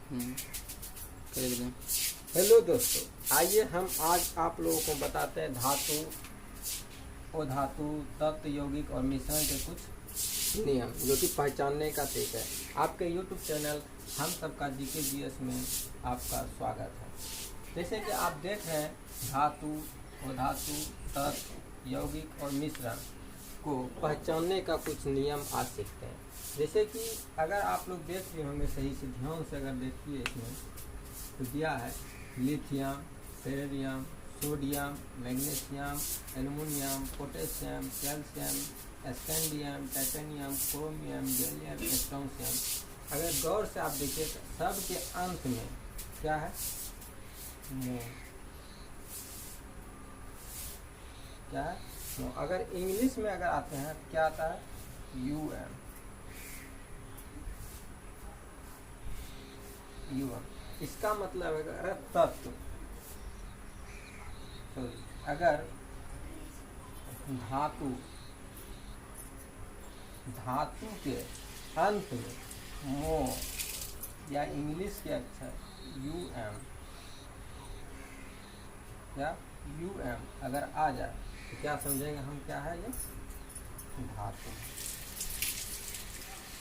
कर दें। हेलो दोस्तों, आइए हम आज आप लोगों को बताते हैं धातु और धातु तत्व यौगिक और मिश्रण के कुछ नियम जो कि पहचानने का तरीका है। आपके YouTube चैनल हम सबका जीके जीएस में आपका स्वागत है। जैसे कि आप देख रहे हैं धातु और धातु तत्व यौगिक और मिश्रण को पहचानने का कुछ नियम आज सीखते हैं। जैसे कि अगर आप लोग देख रहे होंगे सही से ध्यान से अगर देखिए, इसमें तो दिया है lithium, beryllium, sodium, magnesium, aluminium, potassium, calcium, scandium, titanium, chromium, gallium, strontium. अगर गौर से आप देखिए तो सब के अंत में क्या है? मो। क्या है? मो। अगर इंग्लिश में अगर आते हैं क्या आता है? यूएम। यूएम इसका मतलब है अगर तत्व, अगर धातु के अंत में मो या इंग्लिश के अक्षर यूएम या यूएम अगर आ जाए तो क्या समझेंगे हम? क्या है ये? धातु।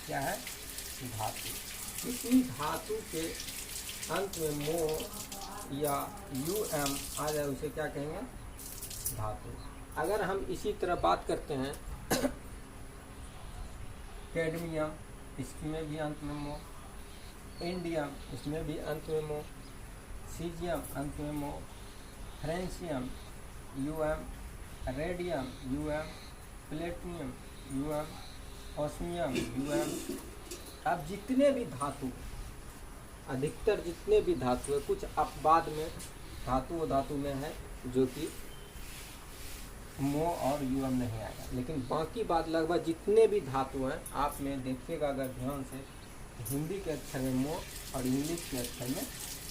क्या है? धातु। किसी धातु के अंत में मो या यूएम आ जाए उसे क्या कहेंगे? धातु। अगर हम इसी तरह बात करते हैं कैडमियम, इसमें भी अंत में मो, इंडियम इसमें भी अंत में मो, सीजियम अंत में मो, francium UM, radium UM, platinum UM, osmium UM. अब जितने भी धातु, अधिकतर जितने भी धातु है, कुछ अपवाद में धातु में है जो कि मो और यूएम नहीं आएगा, लेकिन बाकी बात लगभग जितने भी धातु हैं आप में देखिएगा अगर ध्यान से, हिंदी के अक्षर में मो और इंग्लिश के अक्षर में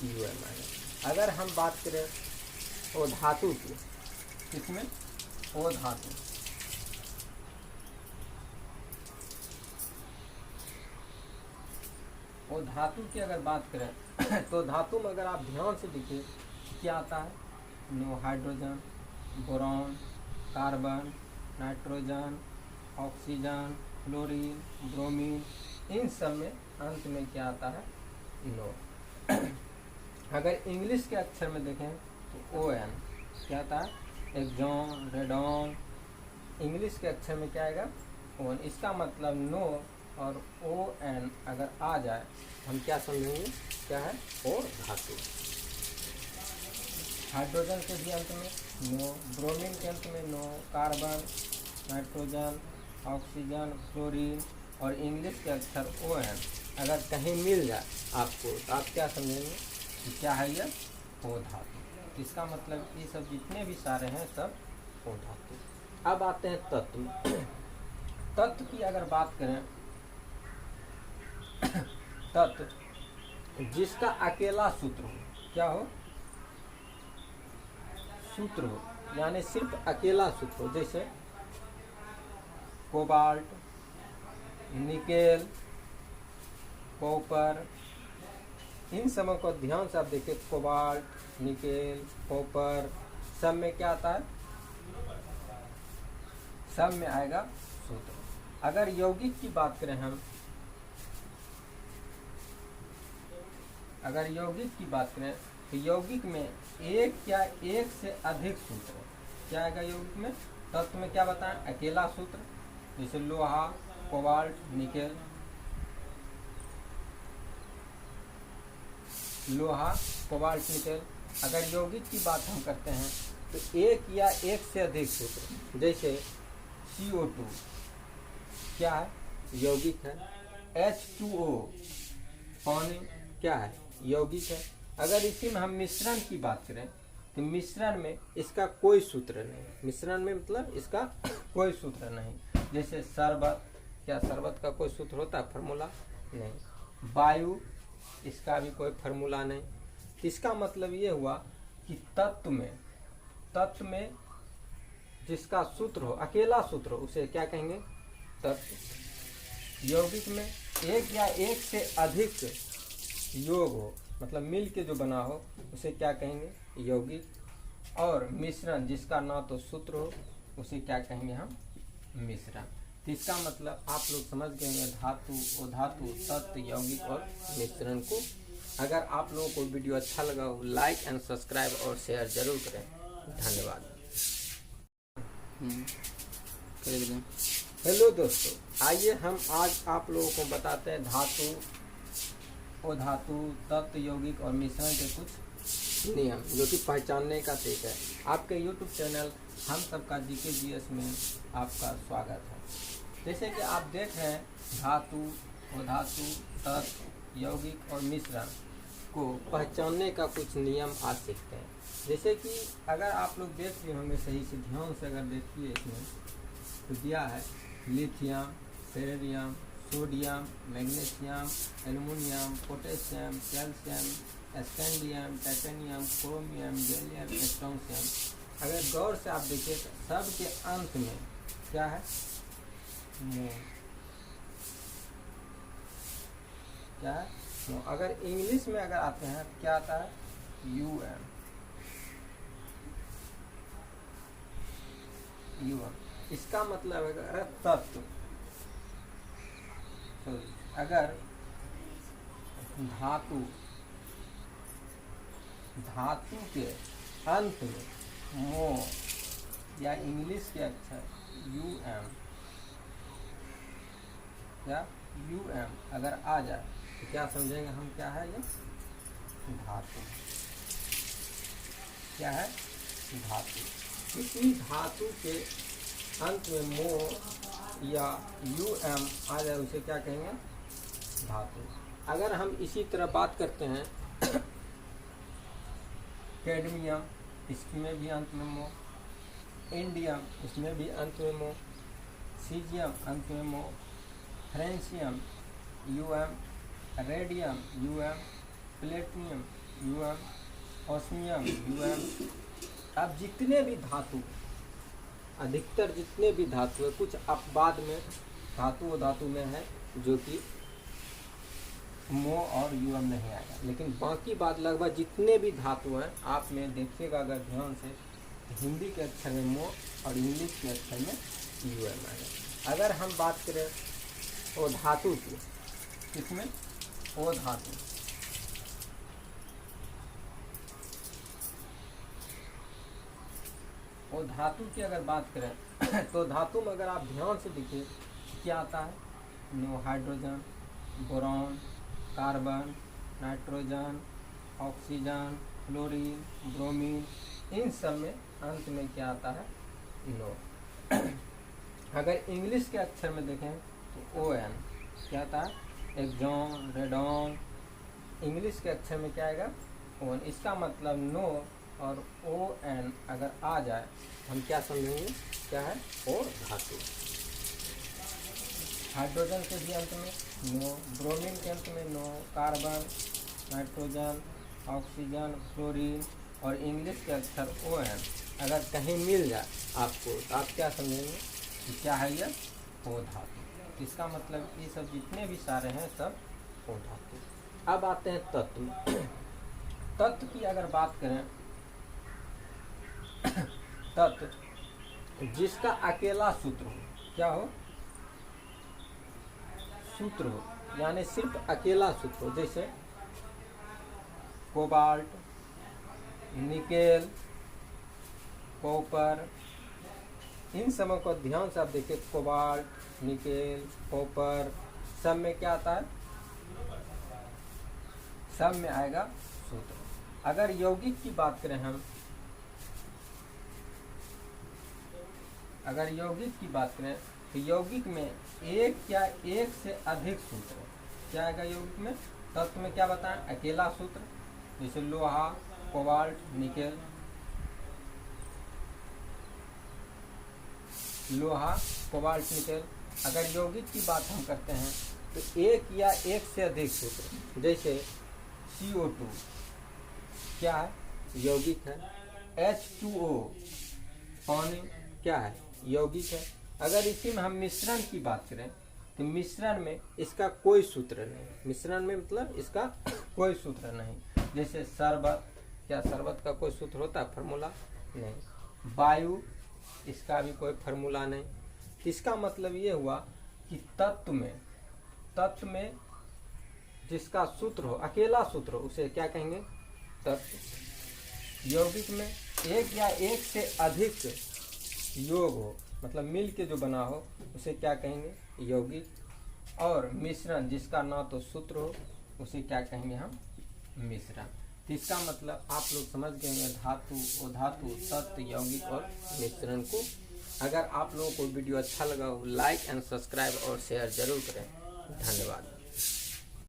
यूएम आएगा। अगर हम बात करें ओ धातु की, किसमें? ओ धातु। और धातु की अगर बात करें तो धातु में अगर आप ध्यान से देखिए क्या आता है? No hydrogen, boron, carbon, nitrogen, oxygen, chlorine, bromine, इन सब में अंत में क्या आता है? नो। अगर इंग्लिश के अक्षर में देखें तो ओ एन क्या आता है? Axon, radon. इंग्लिश के अक्षर में क्या आएगा? O N. इसका मतलब नो और ओ एन अगर आ जाए हम क्या समझेंगे? क्या है? ओ धातु। हाइड्रोजन के भी अंत में नो, ब्रोमीन के अंत में नो, कार्बन, नाइट्रोजन, ऑक्सीजन, क्लोरीन और इंग्लिश के अक्षर ओ एन अगर कहीं मिल जाए आपको तो आप क्या समझेंगे कि क्या है? यह ओ धातु। इसका मतलब ये सब जितने भी सारे हैं सब ओ धातु। अब आते हैं तत्व। तत्व की अगर बात करें, तत्व जिसका अकेला सूत्र हो, क्या हो? सूत्र हो, यानी सिर्फ अकेला सूत्र हो, जैसे कोबाल्ट, निकेल, कॉपर। इन सबों को ध्यान से आप देखिए, कोबाल्ट, निकेल, कॉपर, सब में क्या आता है? सब में आएगा सूत्र। अगर यौगिक की बात करें हम, अगर यौगिक की बात करें तो यौगिक में एक या एक से अधिक सूत्र। क्या आएगा यौगिक में? तत्व में क्या बताएं? अकेला सूत्र, जैसे लोहा, कोबाल्ट, निकेल। लोहा, कोबाल्ट, निकेल। अगर यौगिक की बात हम करते हैं तो एक या एक से अधिक सूत्र, जैसे CO2 क्या है? यौगिक है। H2O पानी क्या है? यौगिक है। अगर इसी में हम मिश्रण की बात करें तो मिश्रण में इसका कोई सूत्र नहीं। मिश्रण में मतलब इसका कोई सूत्र नहीं। जैसे शरबत, क्या शरबत का कोई सूत्र होता है? फार्मूला नहीं। वायु, इसका भी कोई फार्मूला नहीं। इसका मतलब ये हुआ कि तत्व में जिसका सूत्र हो, अकेला सूत्र हो, उसे क्या कहेंगे? तत्व। यौगिक में एक या एक से अधिक योग हो, मतलब मिल के जो बना हो उसे क्या कहेंगे, यौगिक। और मिश्रण जिसका ना तो सूत्र हो उसे क्या कहेंगे हम, मिश्रण। तो इसका मतलब आप लोग समझ गए हैं धातु, धातु, तत्व, यौगिक और मिश्रण को। अगर आप लोगों को वीडियो अच्छा लगा हो लाइक एंड सब्सक्राइब और शेयर जरूर करें। धन्यवाद। हेलो दोस्तों, आइए हम आज आप लोगों को बताते हैं धातु और धातु, तत्व, यौगिक और मिश्रण के कुछ नियम जो कि पहचानने का तरीका है। आपके YouTube चैनल हम सबका जीके जीएस में आपका स्वागत है। जैसे कि आप देख रहे हैं धातु और धातु, तत्व, यौगिक और मिश्रण को पहचानने का कुछ नियम आज सीखते हैं। जैसे कि अगर आप लोग देख रहे होंगे सही से ध्यान से अगर देखिए, इसमें तो दिया है lithium, beryllium, sodium, magnesium, aluminium, potassium, calcium, scandium, titanium, chromium, gallium, strontium. अगर गौर से आप देखिए तो सब के अंत में क्या है, मो। क्या है, मो। अगर इंग्लिश में अगर आते हैं तो क्या आता है, यूएम। इसका मतलब है तत्व, अगर धातु, धातु के अंत में मो या इंग्लिश के अक्षर यूएम या यूएम अगर आ जाए तो क्या समझेंगे हम, क्या है ये, धातु। क्या है, धातु। किसी धातु के अंत में मो या यूएम आ जाए उसे क्या कहेंगे, धातु। अगर हम इसी तरह बात करते हैं कैडमियम, इसमें भी अंत में मो, इंडियम इसमें भी अंत में मो, सीजियम अंत में मो, francium UM, radium UM, platinum UM, osmium UM. अब जितने भी धातु, अधिकतर जितने भी धातु है, कुछ अपवाद में धातु और धातु में है जो कि मो और यूएम नहीं आएगा, लेकिन बाकी बात लगभग जितने भी धातु हैं आप में देखिएगा अगर ध्यान से, हिंदी के अक्षर में मो और इंग्लिश के अक्षर में यूएम आएगा। अगर हम बात करें ओ धातु की, किसमें, ओ धातु, और धातु की अगर बात करें तो धातु में अगर आप ध्यान से देखिए क्या आता है, no, hydrogen, boron, carbon, nitrogen, oxygen, fluorine, bromine, इन सब में अंत में क्या आता है, नो। अगर इंग्लिश के अक्षर में देखें तो ओ एन क्या आता है, एक्सॉन, रेडॉन, इंग्लिश के अक्षर में क्या आएगा, ओन। इसका मतलब नो और ओ एन अगर आ जाए हम क्या समझेंगे, क्या है, ओ धातु। हाइड्रोजन के भी अंत में नो, ब्रोमीन के अंत में नो, कार्बन, नाइट्रोजन, ऑक्सीजन, फ्लोरीन और इंग्लिश के अक्षर ओ एन अगर कहीं मिल जाए आपको तो आप क्या समझेंगे कि क्या है ये, ओ धातु। इसका मतलब ये सब जितने भी सारे हैं सब ओ धातु। अब आते हैं तत्व। तत्व की अगर बात करें, तत्व जिसका अकेला सूत्र हो, क्या हो, सूत्र हो, यानी सिर्फ अकेला सूत्र हो, जैसे कोबाल्ट, निकेल, कॉपर, इन सबों को ध्यान से आप देखिए, कोबाल्ट, निकेल, कॉपर, सब में क्या आता है, सब में आएगा सूत्र। अगर यौगिक की बात करें हम, अगर यौगिक की बात करें तो यौगिक में एक या एक से अधिक सूत्र, क्या आएगा यौगिक में, तत्व में क्या बताएं, अकेला सूत्र, जैसे लोहा, कोबाल्ट, निकेल, लोहा, कोबाल्ट, निकेल। अगर यौगिक की बात हम करते हैं तो एक या एक से अधिक सूत्र, जैसे CO2 क्या है, यौगिक है, H2O पानी क्या है, यौगिक है। अगर इसी में हम मिश्रण की बात करें तो मिश्रण में इसका कोई सूत्र नहीं, मिश्रण में मतलब इसका कोई सूत्र नहीं। जैसे शरबत, क्या शरबत का कोई सूत्र होता है, फार्मूला नहीं। वायु, इसका भी कोई फार्मूला नहीं। इसका मतलब ये हुआ कि तत्व में जिसका सूत्र हो, अकेला सूत्र हो, उसे क्या कहेंगे, तत्व। यौगिक में एक या एक से अधिक योग हो, मतलब मिल के जो बना हो, उसे क्या कहेंगे, यौगिक। और मिश्रण, जिसका ना तो सूत्र हो, उसे क्या कहेंगे हम, मिश्रण। तो इसका मतलब आप लोग समझ गए होंगे धातु, अधातु, तत्व, यौगिक और मिश्रण को। अगर आप लोगों को वीडियो अच्छा लगा हो, लाइक एंड सब्सक्राइब और शेयर जरूर करें। धन्यवाद।